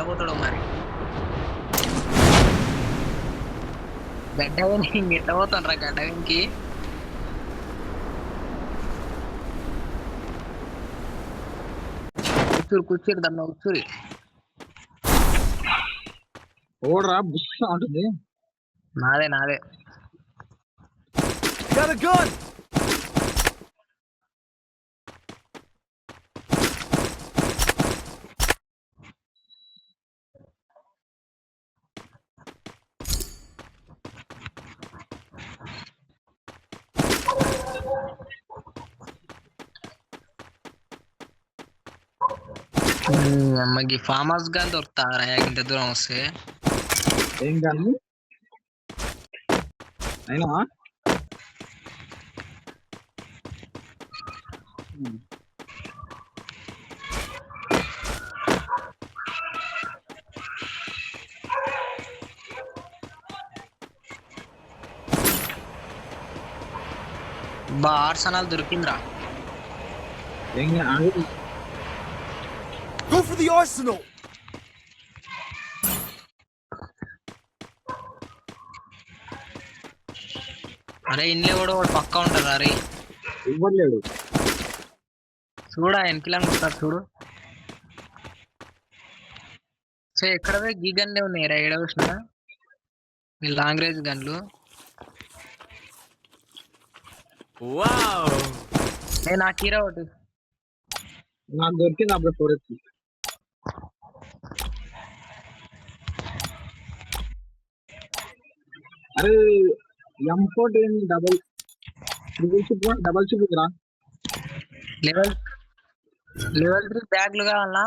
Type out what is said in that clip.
పోతాడు మరి గడ్డ ఎట్లా పోతాడు రా గడ్డ వెనికి కూర్చూరు దమ్మ కూర్చూరి ఓడరా బుక్ అంటుంది నాదే Got a gun! అమ్మకి ఫామ్ హౌస్ గా దొరుకుతారా ఇంత దూరం వస్తే ఏం కానీ అయినా బా ఆర్సనల్ దొరికిందిరా ఏం కానీ Go for the arsenal! అరే ఇంట్లో కూడా వాడు పక్కా ఉంటారా అరే ఇవ్వలేడు చూడా ఎన్కిలా వస్తారు చూడు సో ఎక్కడ గీ గన్లే ఉన్నాయి రా ఏడ చూసినా ఈ లాంగ్ రేంజ్ గన్లు Wow! నాకు హీరో ఒకటి నాకు దొరికింది అప్పుడు ఫోరెస్ట్ అరే M14 డబల్ షిప్ రా లెవెల్ 3 బ్యాగ్లు కావాలనా